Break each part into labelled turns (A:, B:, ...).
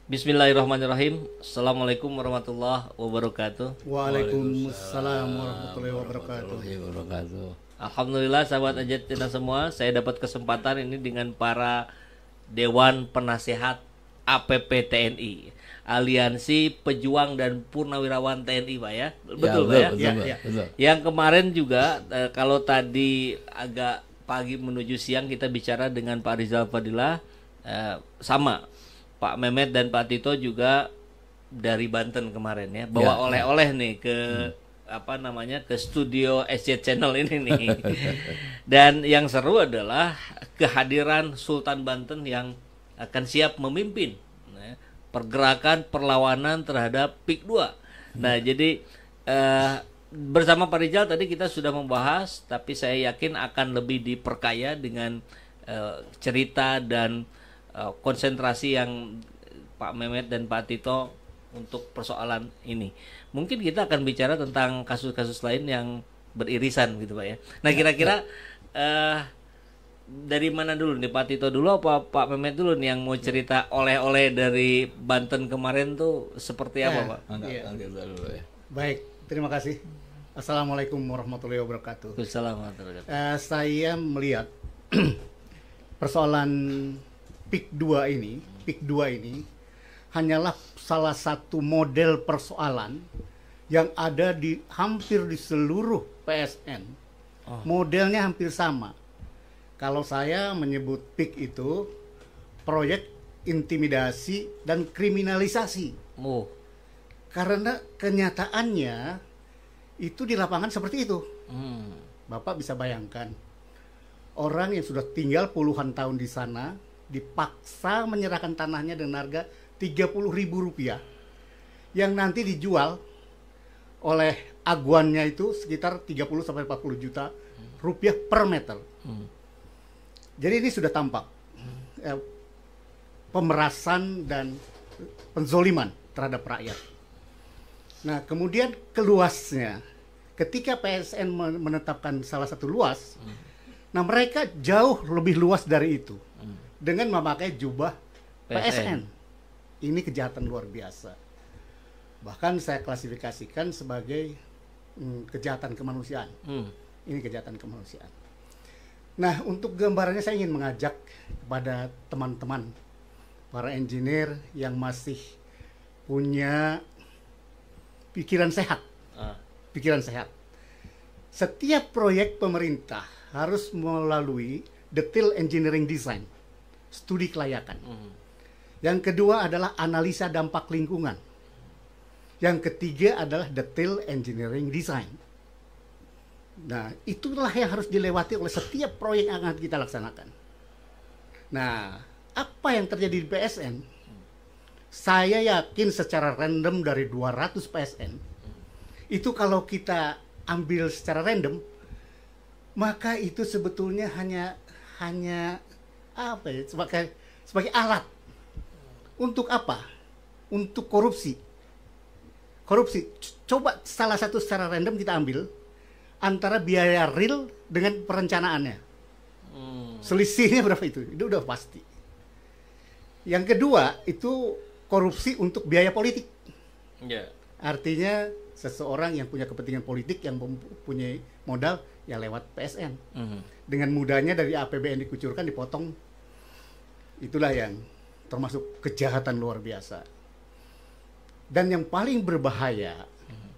A: Bismillahirrahmanirrahim. Assalamualaikum warahmatullahi wabarakatuh.
B: Waalaikumsalam warahmatullahi wabarakatuh.
A: Alhamdulillah sahabat Ajatina semua, saya dapat kesempatan ini dengan para Dewan Penasehat APP TNI, Aliansi Pejuang dan Purnawirawan TNI, Pak ya. Betul, Pak ya?
B: Betul.
A: Yang kemarin juga kalau tadi agak pagi menuju siang kita bicara dengan Pak Rizal Fadilah, sama Pak Mehmet dan Pak Tito juga dari Banten kemarin ya, bawa oleh-oleh nih ke ke studio SC Channel ini nih. Dan yang seru adalah kehadiran Sultan Banten yang akan siap memimpin pergerakan perlawanan terhadap PIK 2. Nah, jadi bersama Pak Rizal tadi kita sudah membahas, tapi saya yakin akan lebih diperkaya dengan cerita dan konsentrasi yang Pak Mehmet dan Pak Tito untuk persoalan ini. Mungkin kita akan bicara tentang kasus-kasus lain yang beririsan gitu Pak ya. Nah kira-kira dari mana dulu nih, Pak Tito dulu apa Pak Mehmet dulu nih yang mau cerita oleh-oleh dari Banten kemarin tuh seperti apa Pak?
B: Dulu ya. Baik, terima kasih. Assalamualaikum warahmatullahi wabarakatuh.
A: Assalamualaikum.
B: Saya melihat persoalan PIK 2 ini hanyalah salah satu model persoalan yang ada di hampir di seluruh PSN. Modelnya hampir sama. Kalau saya menyebut PIK itu proyek intimidasi dan kriminalisasi. Karena kenyataannya itu di lapangan seperti itu. Bapak bisa bayangkan orang yang sudah tinggal puluhan tahun di sana dipaksa menyerahkan tanahnya dengan harga Rp30.000 yang nanti dijual oleh aguannya itu sekitar 30-40 juta rupiah per meter. Jadi ini sudah tampak pemerasan dan penzoliman terhadap rakyat. Nah, kemudian keluasnya ketika PSN menetapkan salah satu luas, nah mereka jauh lebih luas dari itu dengan memakai jubah PSN. Ini kejahatan luar biasa. Bahkan saya klasifikasikan sebagai kejahatan kemanusiaan. Ini kejahatan kemanusiaan. Nah, untuk gambarannya saya ingin mengajak kepada teman-teman para engineer yang masih punya pikiran sehat. Pikiran sehat. Setiap proyek pemerintah harus melalui detail engineering design, studi kelayakan. Yang kedua adalah analisa dampak lingkungan. Yang ketiga adalah detail engineering design. Nah, itulah yang harus dilewati oleh setiap proyek yang akan kita laksanakan. Nah, apa yang terjadi di PSN? Saya yakin secara random dari 200 PSN, itu kalau kita ambil secara random, maka itu sebetulnya hanya apa ya, sebagai alat. Untuk apa? Untuk korupsi. Coba salah satu secara random kita ambil antara biaya real dengan perencanaannya. Selisihnya berapa itu? Itu udah pasti. Yang kedua itu korupsi untuk biaya politik. Artinya seseorang yang punya kepentingan politik yang mempunyai modal ya lewat PSN. Dengan mudahnya dari APBN dikucurkan, dipotong. Itulah yang termasuk kejahatan luar biasa. Dan yang paling berbahaya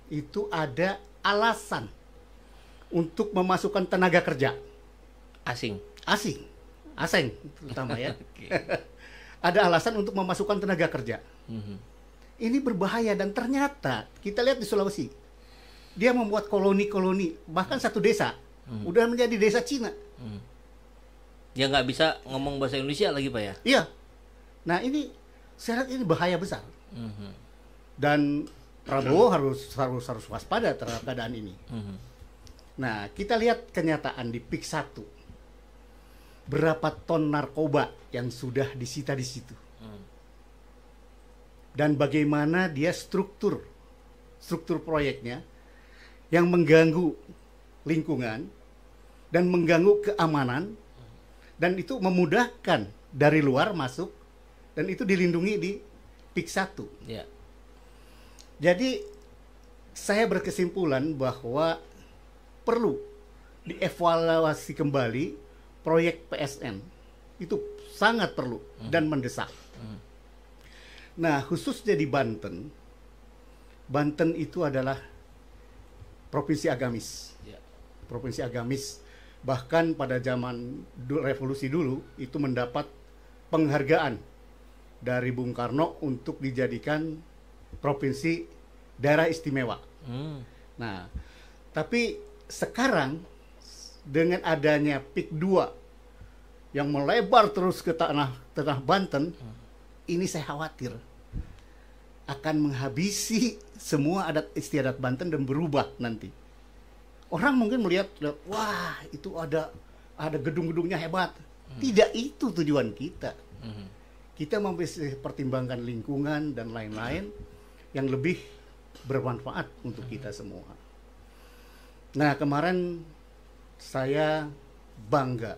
B: itu ada alasan untuk memasukkan tenaga kerja asing terutama ya. Ada alasan untuk memasukkan tenaga kerja. Ini berbahaya dan ternyata kita lihat di Sulawesi, dia membuat koloni-koloni, bahkan satu desa udah menjadi desa Cina.
A: Dia nggak bisa ngomong bahasa Indonesia lagi Pak ya?
B: Iya. Nah ini saya lihat ini bahaya besar. Dan Prabowo harus waspada terhadap keadaan ini. Nah, kita lihat kenyataan di PIK 1. Berapa ton narkoba yang sudah disita di situ. Dan bagaimana dia struktur proyeknya yang mengganggu lingkungan dan mengganggu keamanan, dan itu memudahkan dari luar masuk, dan itu dilindungi di PIK 1.
A: Ya.
B: Jadi saya berkesimpulan bahwa perlu dievaluasi kembali proyek PSN. Itu sangat perlu dan mendesak. Nah, khususnya di Banten. Banten itu adalah provinsi agamis.
A: Ya.
B: Provinsi agamis. Bahkan pada zaman revolusi dulu itu mendapat penghargaan dari Bung Karno untuk dijadikan provinsi daerah istimewa. Nah, tapi sekarang dengan adanya PIK 2 yang melebar terus ke tanah Banten, ini saya khawatir akan menghabisi semua adat istiadat Banten dan berubah nanti. Orang mungkin melihat, wah itu ada gedung-gedungnya hebat. Tidak itu tujuan kita. Kita mempertimbangkan lingkungan dan lain-lain yang lebih bermanfaat untuk kita semua. Nah, kemarin saya bangga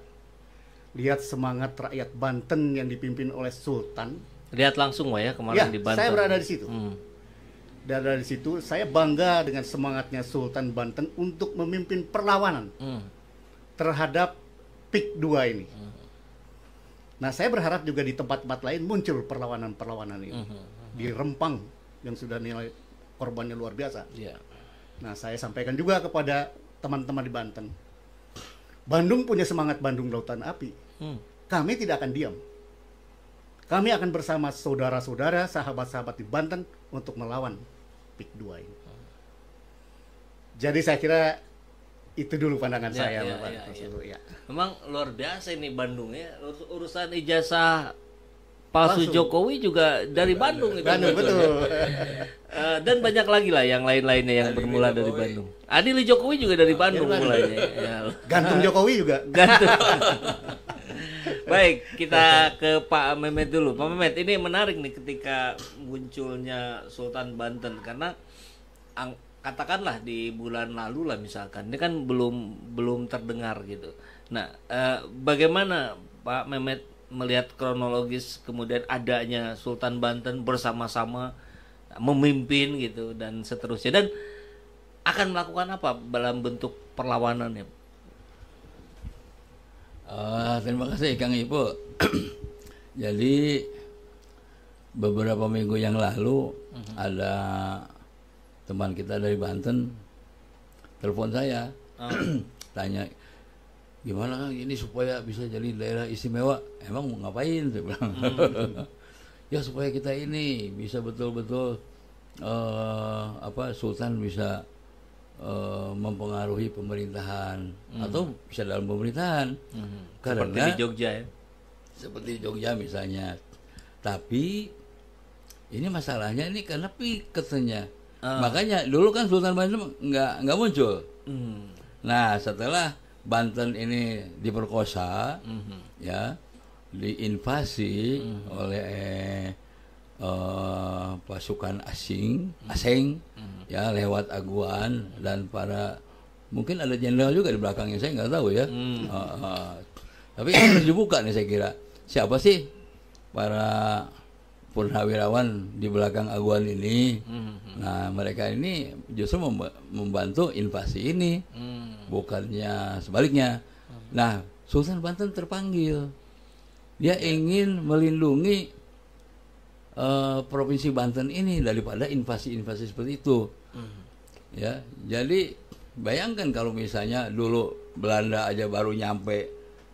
B: lihat semangat rakyat Banten yang dipimpin oleh Sultan.
A: Lihat langsung ya kemarin di Banten.
B: Saya berada di situ. Dari situ saya bangga dengan semangatnya Sultan Banten untuk memimpin perlawanan terhadap PIK 2 ini. Nah, saya berharap juga di tempat-tempat lain muncul perlawanan-perlawanan ini. Di Rempang yang sudah nilai korbannya luar biasa.
A: Yeah.
B: Nah, saya sampaikan juga kepada teman-teman di Banten. Bandung punya semangat Bandung Lautan Api. Kami tidak akan diam. Kami akan bersama saudara-saudara, sahabat-sahabat di Banten untuk melawan PIK 2 ini. Jadi saya kira itu dulu pandangan saya, Pak. Ya.
A: Memang luar biasa ini Bandung ya. Urusan ijazah palsu Jokowi juga dari Bandung itu.
B: Bandung, betul.
A: Dan banyak lagi lah yang lain-lainnya yang bermula dari Bandung. Adili Jokowi juga dari Bandung mulainya. Ya.
B: Gantung Jokowi juga.
A: Gantung. Baik, kita ke Pak Mehmet dulu. Pak Mehmet, ini menarik nih ketika munculnya Sultan Banten karena katakanlah di bulan lalu lah misalkan, ini kan belum terdengar gitu. Nah, bagaimana Pak Mehmet melihat kronologis kemudian adanya Sultan Banten bersama-sama memimpin gitu dan seterusnya, dan akan melakukan apa dalam bentuk perlawanan ya?
C: Terima kasih Kang Ipo. Jadi beberapa minggu yang lalu ada teman kita dari Banten telepon saya, tanya gimana Kang ini supaya bisa jadi daerah istimewa. Emang mau ngapain? Saya bilang. Ya supaya kita ini bisa betul-betul Sultan bisa mempengaruhi pemerintahan atau bisa dalam pemerintahan. Karena
A: seperti di Jogja ya.
C: Seperti Jogja misalnya. Tapi ini masalahnya ini karena PIK katanya. Makanya dulu kan Sultan Banten nggak muncul. Nah, setelah Banten ini diperkosa, ya, diinvasi oleh pasukan asing, ya, lewat Aguan dan para mungkin ada jenderal juga di belakangnya, saya nggak tahu ya. Tapi ini harus dibuka nih saya kira. Siapa sih para purnawirawan di belakang Aguan ini? Nah, mereka ini justru membantu invasi ini, bukannya sebaliknya. Nah, Sultan Banten terpanggil. Dia ingin melindungi provinsi Banten ini daripada invasi-invasi seperti itu. Ya, jadi bayangkan kalau misalnya dulu Belanda aja baru nyampe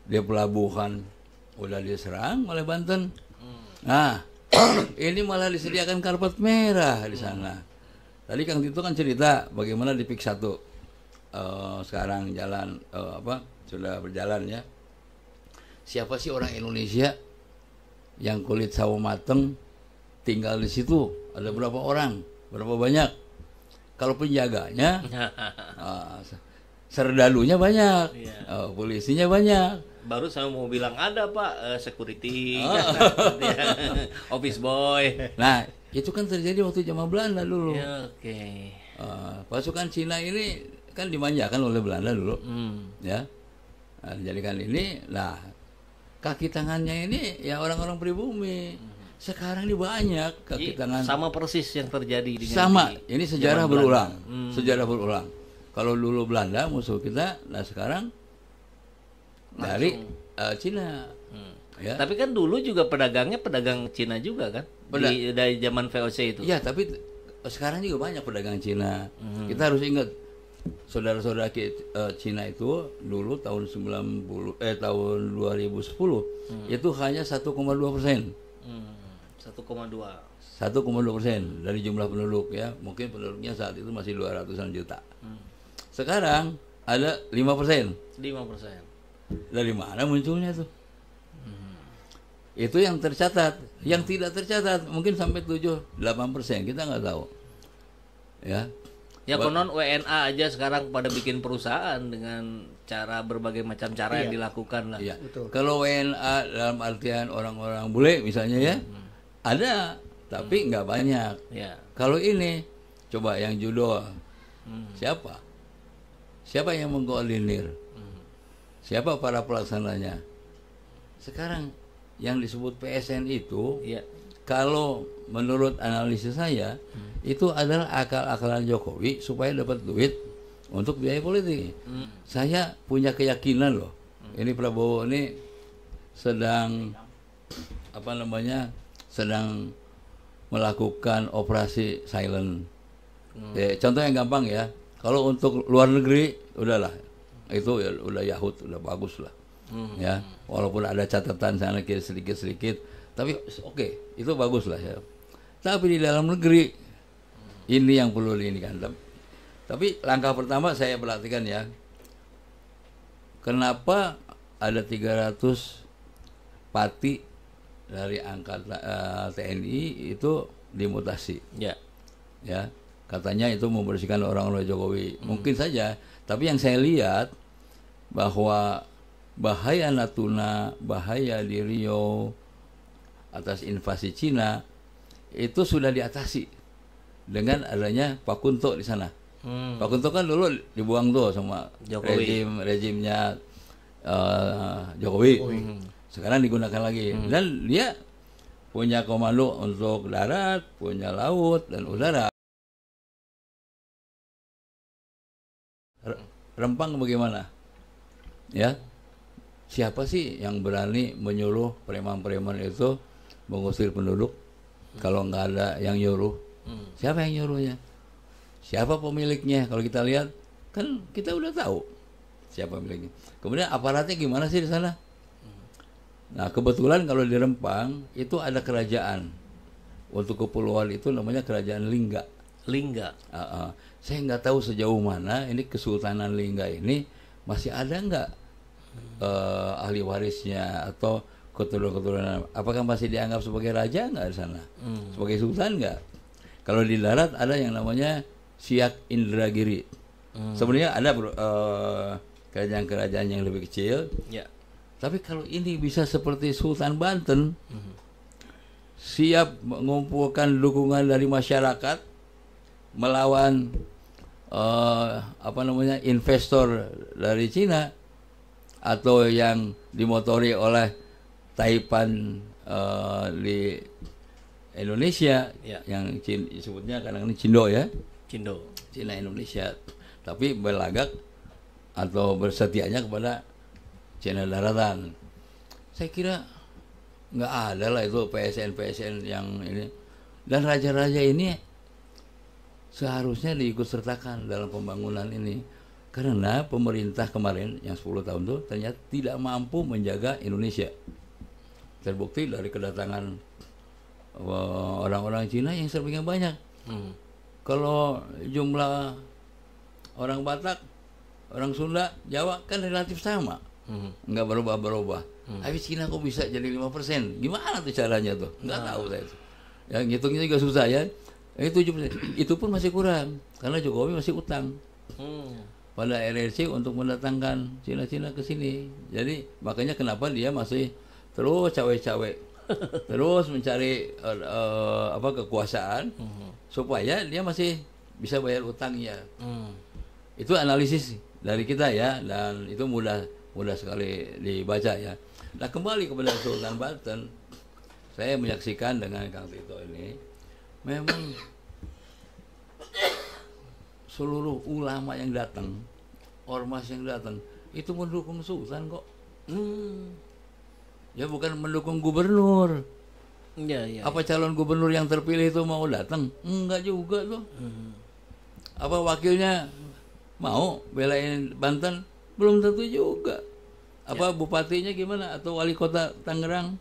C: di pelabuhan udah diserang oleh Banten. Nah, ini malah disediakan karpet merah di sana. Tadi Kang Tito kan cerita bagaimana di PIK 1 sekarang jalan sudah berjalan ya. Siapa sih orang Indonesia yang kulit sawo mateng tinggal di situ? Ada berapa orang? Berapa banyak? Kalau penjaganya, serdalunya banyak, polisinya banyak.
A: Baru saya mau bilang ada Pak, security, office boy.
C: Nah, itu kan terjadi waktu zaman Belanda dulu.
A: Ya, oke.
C: Pasukan Cina ini kan dimanjakan oleh Belanda dulu, ya. Nah, dijadikan ini, nah kaki tangannya ini ya orang-orang pribumi. Sekarang ini banyak kaki tangan.
A: Sama persis yang terjadi dengan
C: Sama, ini sejarah
A: zaman
C: berulang.
A: Belanda.
C: Sejarah berulang. Kalau dulu Belanda musuh kita, nah sekarang dari Cina. Ya.
A: Tapi kan dulu juga pedagangnya pedagang Cina juga kan? Dari zaman VOC itu.
C: Ya, tapi sekarang juga banyak pedagang Cina. Kita harus ingat saudara-saudara Cina itu dulu tahun 2010 itu hanya 1,2%. 1,2% dari jumlah penduduk ya. Mungkin penduduknya saat itu masih 200-an juta. Sekarang ada 5%.
A: 5%.
C: Dari mana munculnya tuh? Itu yang tercatat. Yang tidak tercatat mungkin sampai 7-8%. Kita nggak tahu. Ya.
A: Ya konon WNA aja sekarang pada bikin perusahaan dengan cara berbagai macam cara yang dilakukan lah.
C: Iya.
B: Betul.
C: Kalau WNA dalam artian orang-orang bule misalnya ya, ada, tapi nggak banyak.
A: Ya.
C: Kalau ini, coba yang judo, siapa? Siapa yang mengkoordinir? Siapa para pelaksananya? Sekarang yang disebut PSN itu,
A: Ya.
C: kalau menurut analisis saya, itu adalah akal-akalan Jokowi supaya dapat duit untuk biaya politik. Saya punya keyakinan loh, ini Prabowo ini sedang sedang melakukan operasi silent. Contoh yang gampang ya, kalau untuk luar negeri udahlah, itu ya udah Yahut, udah bagus lah. Ya, walaupun ada catatan sana kiri sedikit-sedikit, tapi oke, itu bagus lah ya. Tapi di dalam negeri ini yang perlu ini kan. Tapi langkah pertama saya perhatikan ya, kenapa ada 300 pati dari angkatan TNI itu dimutasi?
A: Ya.
C: Ya, katanya itu membersihkan orang-orang Jokowi. Mungkin saja, tapi yang saya lihat bahwa bahaya Natuna, bahaya di Riau atas invasi Cina itu sudah diatasi dengan adanya Pak Kunto di sana. Pak Kunto kan dulu dibuang tuh sama
A: Jokowi.
C: rezimnya Jokowi. Sekarang digunakan lagi dan dia punya komando untuk darat, punya laut dan udara. Rempang bagaimana? Ya, siapa sih yang berani menyuruh preman-preman itu mengusir penduduk kalau nggak ada yang nyuruh? Siapa yang nyuruhnya? Siapa pemiliknya? Kalau kita lihat kan kita udah tahu siapa pemiliknya. Kemudian aparatnya gimana sih di sana? Nah, kebetulan kalau di Rempang itu ada kerajaan. Untuk kepulauan itu namanya Kerajaan Lingga.
A: Lingga.
C: Saya nggak tahu sejauh mana ini Kesultanan Lingga ini masih ada nggak ahli warisnya atau keturunan-keturunan. Apakah masih dianggap sebagai raja nggak di sana? Sebagai sultan nggak? Kalau di darat ada yang namanya Siak Indragiri. Sebenarnya ada kerajaan-kerajaan yang lebih kecil.
A: Ya.
C: Tapi kalau ini bisa seperti Sultan Banten, siap mengumpulkan dukungan dari masyarakat melawan investor dari Cina atau yang dimotori oleh Taipan di Indonesia, yang disebutnya kadang ini Cindo ya, Cina Indonesia, tapi berlagak atau bersetianya kepada Cina daratan. Saya kira nggak ada lah itu PSN yang ini, dan raja-raja ini seharusnya diikut sertakan dalam pembangunan ini, karena pemerintah kemarin yang 10 tahun itu ternyata tidak mampu menjaga Indonesia. Terbukti dari kedatangan orang-orang Cina yang serba banyak. Kalau jumlah orang Batak, orang Sunda, Jawa kan relatif sama, nggak berubah-berubah. Tapi Cina kok bisa jadi 5%? Gimana tuh caranya tuh? Nggak tahu saya. Ya ngitungnya juga susah ya. Itu 7%. Itu pun masih kurang karena Jokowi masih utang pada RRC untuk mendatangkan Cina-Cina ke sini. Jadi makanya kenapa dia masih terus cawe-cawe, terus mencari kekuasaan supaya dia masih bisa bayar utangnya. Itu analisis dari kita ya, dan itu mudah sekali dibaca ya. Nah, kembali kepada Sultan Banten, saya menyaksikan dengan Kang Tito ini, memang seluruh ulama yang datang, ormas yang datang, itu mendukung Sultan kok. Ya bukan mendukung gubernur.
A: Iya.
C: Apa calon gubernur yang terpilih itu mau datang? Enggak juga tuh. Apa wakilnya mau belain Banten? Belum tentu juga. Apa bupatinya gimana? Atau wali kota Tangerang?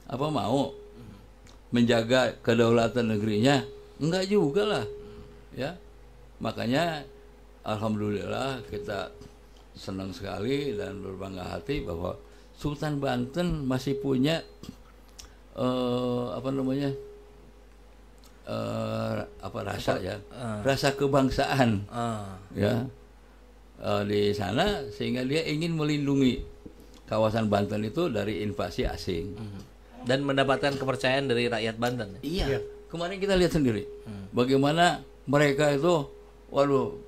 C: Apa mau menjaga kedaulatan negerinya? Enggak juga lah. Ya. Makanya alhamdulillah kita senang sekali dan berbangga hati bahwa Sultan Banten masih punya rasa kebangsaan ya di sana, sehingga dia ingin melindungi kawasan Banten itu dari invasi asing
A: dan mendapatkan kepercayaan dari rakyat Banten.
C: Iya. Kemarin kita lihat sendiri bagaimana mereka itu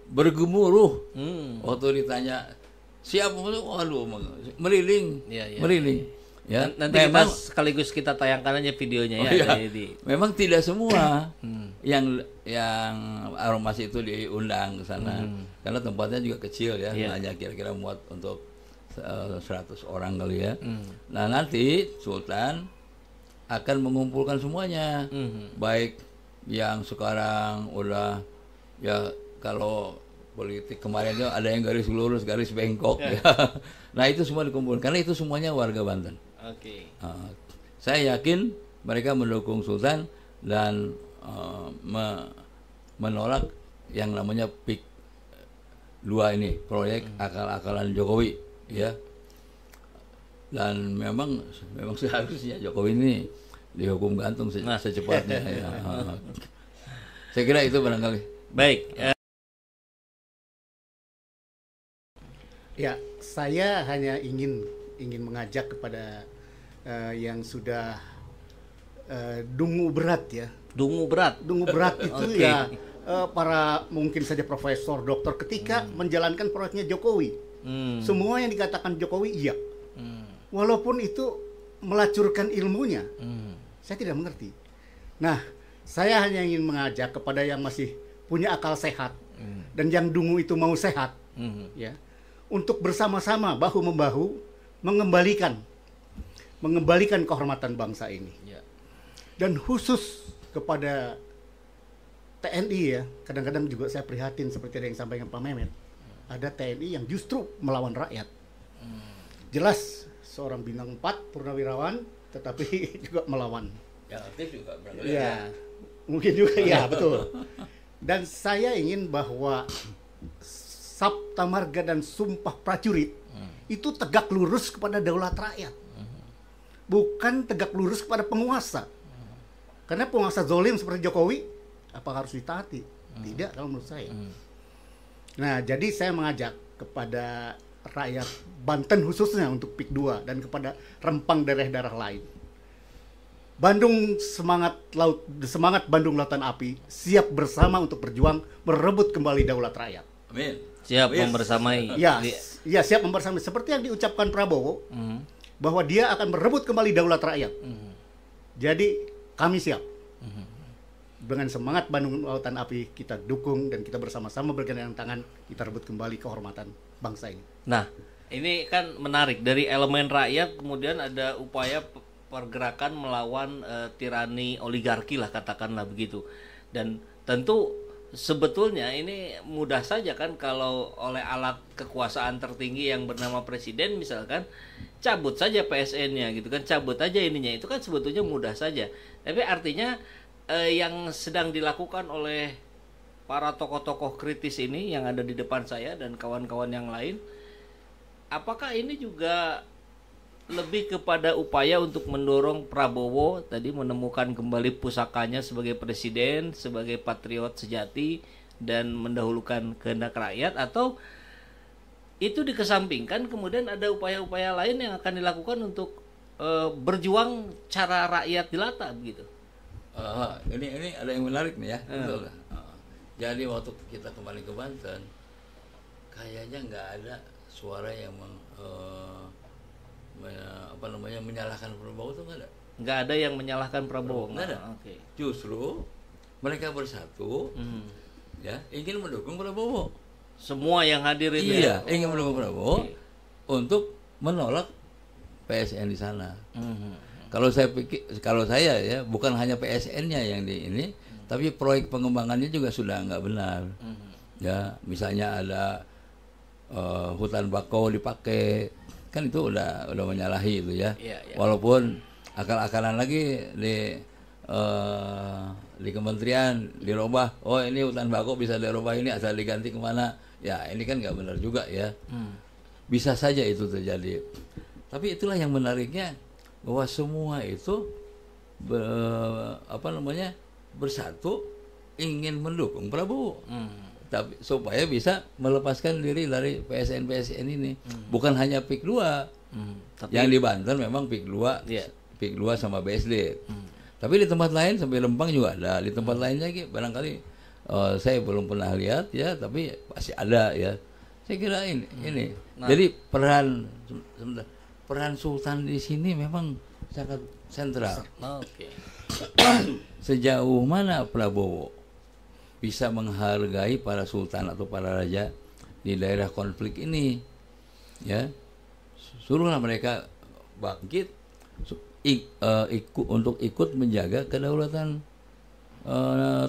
C: bergemuruh waktu ditanya siapa, meriling. Ya,
A: nanti memang, kita sekaligus kita tayangkan aja videonya ya.
C: Memang tidak semua yang ormas itu diundang ke sana karena tempatnya juga kecil ya, hanya kira-kira muat untuk 100 orang kali ya. Nah nanti Sultan akan mengumpulkan semuanya, baik yang sekarang udah ya, kalau politik kemarin itu ada yang garis lurus, garis bengkok ya. Nah itu semua dikumpulkan karena itu semuanya warga Banten. Saya yakin mereka mendukung Sultan dan menolak yang namanya PIK 2 ini, proyek akal-akalan Jokowi ya. Dan memang seharusnya Jokowi ini dihukum gantung secepatnya ya. Saya kira itu barangkali.
A: Baik.
B: Ya, saya hanya ingin mengajak kepada yang sudah dungu berat ya.
A: Dungu berat
B: itu ya para mungkin saja profesor, dokter ketika menjalankan proyeknya Jokowi. Semua yang dikatakan Jokowi iya. Walaupun itu melacurkan ilmunya. Saya tidak mengerti. Nah, saya hanya ingin mengajak kepada yang masih punya akal sehat dan yang dungu itu mau sehat ya, untuk bersama-sama bahu-membahu mengembalikan kehormatan bangsa ini. Dan khusus kepada TNI ya, kadang-kadang juga saya prihatin seperti yang disampaikan Pak Mehmet. Ada TNI yang justru melawan rakyat. Jelas seorang bintang 4 purnawirawan, tetapi juga melawan.
C: Yang aktif juga berarti.
B: Ya, mungkin juga ya, betul. Dan saya ingin bahwa Sabta Marga dan Sumpah Prajurit itu tegak lurus kepada daulat rakyat, bukan tegak lurus kepada penguasa. Karena penguasa zolim seperti Jokowi, apa harus ditaati? Tidak, kalau menurut saya. Nah, jadi saya mengajak kepada rakyat Banten khususnya untuk PIK 2 dan kepada rempang daerah-daerah lain. Bandung semangat Bandung Lautan Api siap bersama untuk berjuang merebut kembali daulat rakyat.
C: Amin.
A: Siap membersamai.
B: Ya, siap membersamai. Seperti yang diucapkan Prabowo, bahwa dia akan merebut kembali daulat rakyat. Jadi kami siap. Dengan semangat Bandung Lautan Api kita dukung dan kita bersama-sama bergandeng tangan, kita rebut kembali kehormatan bangsa ini.
A: Nah, ini kan menarik, dari elemen rakyat kemudian ada upaya pergerakan melawan tirani oligarki lah, katakanlah begitu. Dan tentu sebetulnya ini mudah saja kan kalau oleh alat kekuasaan tertinggi yang bernama presiden misalkan, cabut saja PSN-nya gitu kan, cabut aja ininya, itu kan sebetulnya mudah saja. Tapi artinya yang sedang dilakukan oleh para tokoh-tokoh kritis ini yang ada di depan saya dan kawan-kawan yang lain, apakah ini juga lebih kepada upaya untuk mendorong Prabowo tadi menemukan kembali pusakanya sebagai presiden, sebagai patriot sejati dan mendahulukan kehendak rakyat, atau itu dikesampingkan kemudian ada upaya-upaya lain yang akan dilakukan untuk berjuang cara rakyat dilata begitu?
C: Ini ada yang menarik nih ya. Betul. Jadi waktu kita kembali ke Banten, kayaknya nggak ada suara yang menyalahkan Prabowo, itu nggak ada.
A: Nggak ada yang menyalahkan Prabowo.
C: Nggak ada.
A: Oke.
C: Justru mereka bersatu, ya ingin mendukung Prabowo.
A: Semua yang hadir itu.
C: Iya,
A: ya?
C: ingin mendukung Prabowo
A: Oke.
C: untuk menolak PSN di sana. Kalau saya ya bukan hanya PSN-nya yang di ini, tapi proyek pengembangannya juga sudah nggak benar. Ya, misalnya ada hutan bakau dipakai, kan itu udah menyalahi itu ya.
A: Iya, iya.
C: Walaupun akal-akalan lagi di kementerian dirubah, oh ini hutan bakau bisa dirubah, ini asal diganti kemana, ya ini kan nggak benar juga ya. Bisa saja itu terjadi, tapi itulah yang menariknya bahwa semua itu bersatu ingin mendukung Prabowo, tapi supaya bisa melepaskan diri dari PSN ini. Bukan hanya PIK 2, yang di Banten memang PIK 2,
A: Iya.
C: PIK 2 sama BSD. Tapi di tempat lain sampai Lembang juga ada, di tempat lainnya barangkali saya belum pernah lihat ya, tapi pasti ada ya. Saya kira ini.
A: Nah.
C: Jadi peran Sultan di sini memang sangat sentral.
A: Oke.
C: Sejauh mana Prabowo bisa menghargai para sultan atau para raja di daerah konflik ini, ya suruhlah mereka bangkit untuk ikut menjaga kedaulatan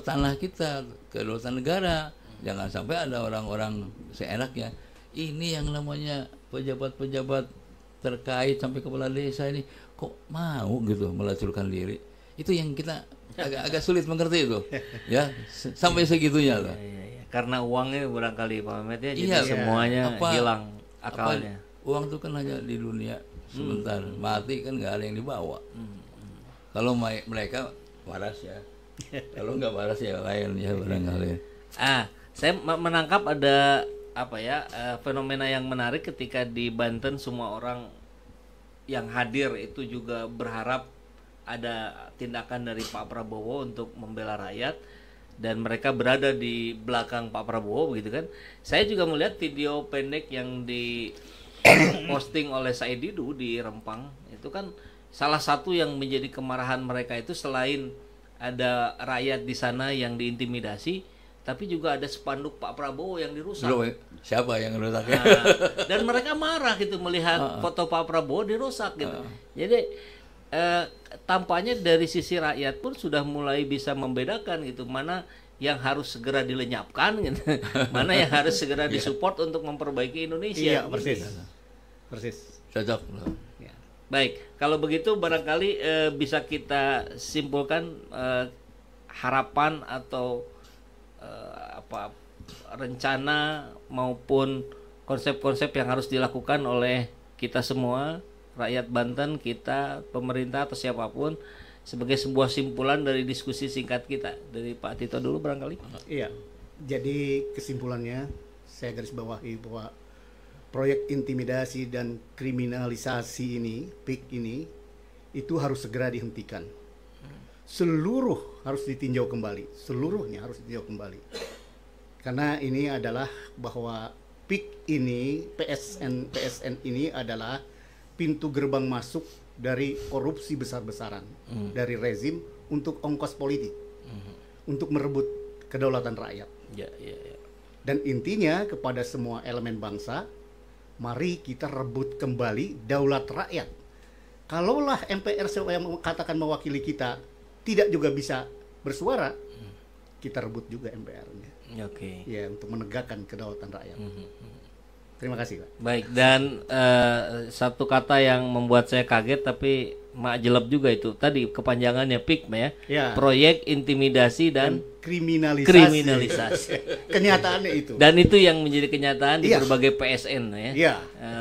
C: tanah kita, kedaulatan negara. Jangan sampai ada orang-orang seenaknya. Ini yang namanya pejabat-pejabat terkait sampai kepala desa ini kok mau gitu melacurkan diri. Itu yang kita agak sulit mengerti itu, ya sampai segitunya lah.
A: Iya. Karena uangnya barangkali Pak Mehmet ya, jadi
C: Iya,
A: semuanya hilang akalnya.
C: Uang itu kan hanya di dunia sebentar, mati kan nggak ada yang dibawa. Kalau mereka waras ya, kalau nggak waras ya lain ya barangkali.
A: Saya menangkap ada fenomena yang menarik ketika di Banten semua orang yang hadir itu juga berharap ada tindakan dari Pak Prabowo untuk membela rakyat, dan mereka berada di belakang Pak Prabowo begitu kan. Saya juga melihat video pendek yang di posting oleh Said Didu di Rempang, itu kan salah satu yang menjadi kemarahan mereka itu selain ada rakyat di sana yang diintimidasi, tapi juga ada spanduk Pak Prabowo yang dirusak.
C: Siapa yang rusak?
A: Dan mereka marah gitu melihat foto Pak Prabowo dirusak gitu. Jadi tampaknya dari sisi rakyat pun sudah mulai bisa membedakan gitu, mana yang harus segera dilenyapkan gitu, mana yang harus segera disupport untuk memperbaiki Indonesia.
B: Iya, persis.
C: Cocok.
B: Ya.
A: Baik, kalau begitu barangkali bisa kita simpulkan harapan atau rencana maupun konsep-konsep yang harus dilakukan oleh kita semua, rakyat Banten, kita, pemerintah atau siapapun, sebagai sebuah simpulan dari diskusi singkat kita. Dari Pak Tito dulu barangkali.
B: Iya. Jadi kesimpulannya saya garis bawahi bahwa proyek intimidasi dan kriminalisasi ini, PIK ini, itu harus segera dihentikan. Seluruh harus ditinjau kembali, seluruhnya harus ditinjau kembali. Karena ini adalah bahwa PIK ini, PSN ini adalah pintu gerbang masuk dari korupsi besar-besaran dari rezim untuk ongkos politik, untuk merebut kedaulatan rakyat.
A: Ya.
B: Dan intinya kepada semua elemen bangsa, mari kita rebut kembali daulat rakyat. Kalaulah MPR yang katakan mewakili kita tidak juga bisa bersuara, kita rebut juga MPR-nya.
A: Oke.
B: Ya, untuk menegakkan kedaulatan rakyat. Terima kasih, Pak.
A: Baik, dan satu kata yang membuat saya kaget tapi mak jelek juga itu tadi kepanjangannya PIK ya.
B: Ya.
A: Proyek intimidasi dan
B: kriminalisasi. Kenyataannya itu.
A: Dan itu yang menjadi kenyataan di
B: Iya.
A: berbagai PSN ya.
B: Iya.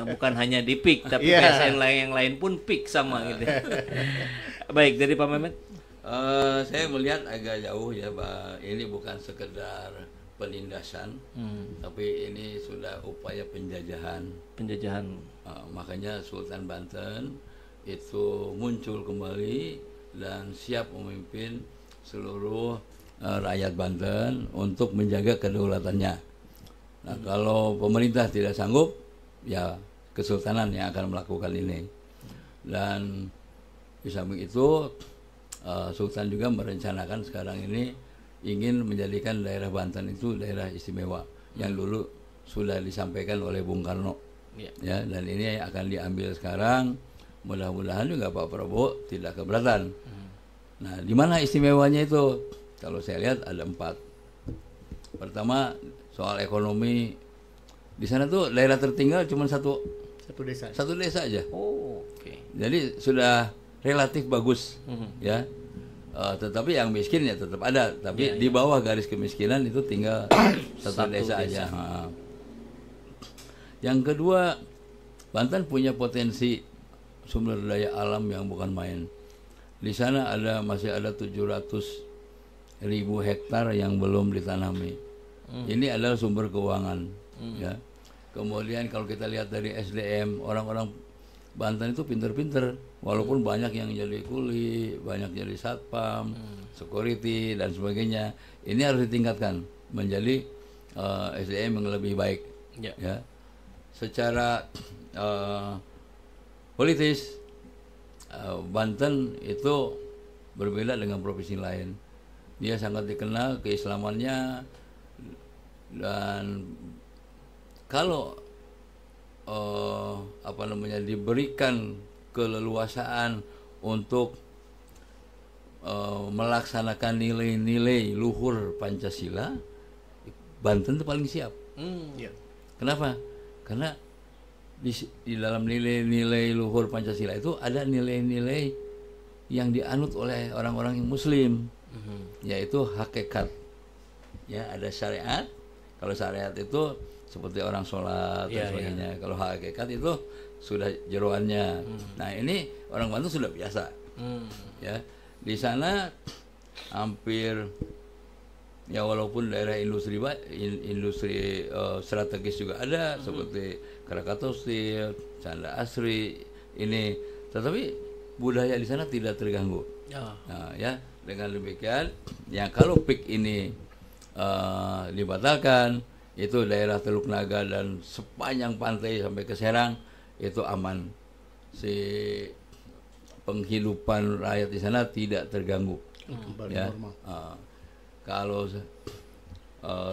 A: Bukan hanya di PIK tapi
B: Iya.
A: PSN yang lain pun PIK sama gitu. Baik, dari Pak Mehmet.
C: Saya melihat agak jauh ya, Pak. Ini bukan sekedar penindasan, tapi ini sudah upaya penjajahan. Makanya Sultan Banten itu muncul kembali dan siap memimpin seluruh rakyat Banten untuk menjaga kedaulatannya. Nah, kalau pemerintah tidak sanggup, ya kesultanan yang akan melakukan ini. Dan Di samping itu Sultan juga merencanakan sekarang ini ingin menjadikan daerah Banten itu daerah istimewa yang dulu sudah disampaikan oleh Bung Karno. Ya, dan ini akan diambil sekarang. Mudah-mudahan juga Pak Prabowo tidak keberatan. Nah, di mana istimewanya itu? Kalau saya lihat ada 4. Pertama, soal ekonomi. Di sana tuh daerah tertinggal cuma satu
B: desa.
C: Satu desa aja.
A: Oh, oke.
C: Jadi sudah relatif bagus, ya. Tetapi yang miskin ya tetap ada. Tapi di bawah garis kemiskinan itu tinggal satu desa aja. Yang kedua, Banten punya potensi sumber daya alam yang bukan main. Di sana masih ada 700.000 hektar yang belum ditanami. Ini adalah sumber keuangan, ya. Kemudian kalau kita lihat dari SDM, orang-orang Banten itu pinter-pinter, walaupun banyak yang jadi kuli, banyak jadi satpam, security dan sebagainya. Ini harus ditingkatkan menjadi SDM yang lebih baik, ya. Secara politis, Banten itu berbeda dengan provinsi lain. Dia sangat dikenal keislamannya, dan kalau diberikan keleluasaan untuk melaksanakan nilai-nilai luhur Pancasila, Banten itu paling siap. Kenapa? Karena di dalam nilai-nilai luhur Pancasila itu ada nilai-nilai yang dianut oleh orang-orang yang Muslim, yaitu hakikat. Ya, ada syariat. Kalau syariat itu seperti orang sholat dan sebagainya. Kalau hakikat itu sudah jeroannya. Nah, ini orang Banten sudah biasa. Ya, di sana hampir, ya walaupun daerah industri strategis juga ada, seperti Krakatau Steel, Canda Asri ini, tetapi budaya di sana tidak terganggu. Nah, ya, dengan demikian, ya kalau PIK ini dibatalkan, itu daerah Teluk Naga dan sepanjang pantai sampai ke Serang itu aman. Si penghidupan rakyat di sana tidak terganggu. Ya. Kalau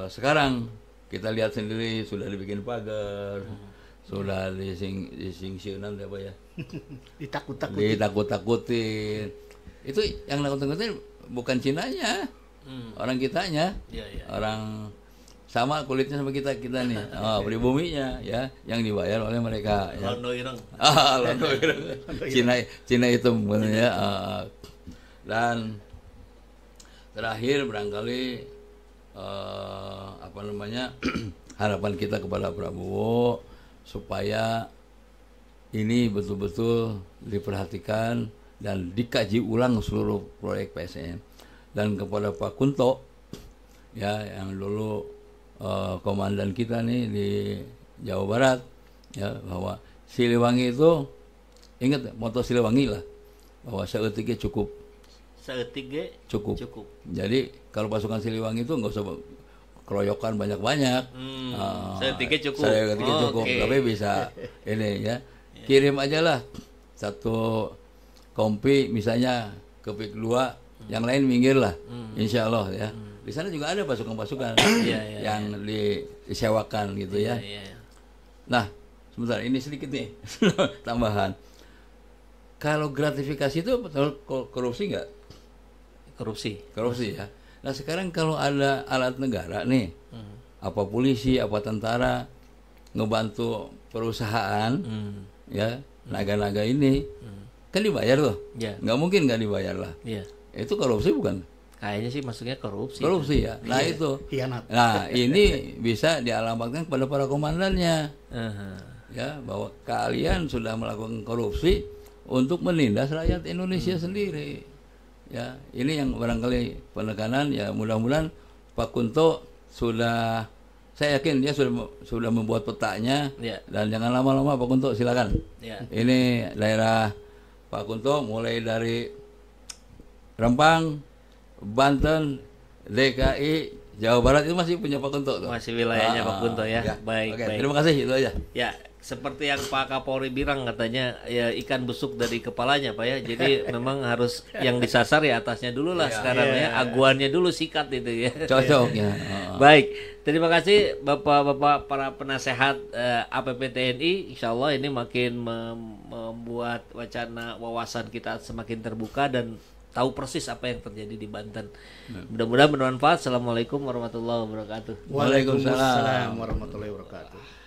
C: sekarang kita lihat sendiri sudah dibikin pagar, sudah disingsiunan apa ya? Ditakut-takutin. Itu yang nakut-takutin bukan Cinanya, orang kitanya, orang sama kulitnya sama kita nih, pribuminya, ya, yang dibayar oleh mereka. Ya.
A: Londo ireng.
C: Londo ireng. Cina itu sebenarnya. Dan terakhir barangkali harapan kita kepada Prabowo supaya ini betul-betul diperhatikan dan dikaji ulang seluruh proyek PSN. Dan kepada Pak Kunto, ya, yang dulu komandan kita nih di Jawa Barat, ya, bahwa Siliwangi itu, ingat moto Siliwangi lah, bahwa seetiknya cukup. Cukup. Jadi kalau pasukan Siliwangi itu nggak usah keroyokan banyak-banyak.
A: Seetiknya cukup.
C: Cukup. Okay. Tapi bisa ini, ya, kirim aja lah satu kompi misalnya ke PIK 2, yang lain minggir lah, insya Allah, ya. Di sana juga ada pasukan-pasukan yang disewakan gitu, ya. Nah, sebentar, ini sedikit nih tambahan. Kalau gratifikasi itu betul korupsi nggak? Korupsi, ya. Nah, sekarang kalau ada alat negara nih, apa polisi, apa tentara ngebantu perusahaan, ya, naga-naga ini, kan dibayar tuh, nggak mungkin nggak dibayar lah. Itu korupsi bukan?
A: Kayaknya sih maksudnya korupsi.
C: Ya. Nah, itu.
B: Hianat.
C: Nah, ini bisa dialamatkan kepada para komandannya. Ya, bahwa kalian sudah melakukan korupsi untuk menindas rakyat Indonesia sendiri. Ya, ini yang barangkali penekanan, ya, mudah-mudahan Pak Kunto sudah, saya yakin dia sudah membuat petanya, dan jangan lama-lama Pak Kunto, silakan. Ini daerah Pak Kunto mulai dari Rempang, Banten, DKI, Jawa Barat itu masih punya Pak Kunto tuh.
A: Masih wilayahnya Pak Kunto, ya. Baik.
C: Terima kasih, itu aja.
A: Ya. seperti yang Pak Kapolri bilang katanya ya ikan busuk dari kepalanya Pak ya. Jadi memang harus yang disasar ya atasnya dulu lah sekarang ya. Aguannya dulu sikat itu ya.
C: Cocok ya.
A: Baik, terima kasih Bapak-bapak para penasehat APP TNI. Insya Allah ini makin membuat wacana wawasan kita semakin terbuka dan tahu persis apa yang terjadi di Banten. Mudah-mudahan bermanfaat. Assalamualaikum warahmatullahi wabarakatuh.
B: Waalaikumsalam warahmatullahi wabarakatuh.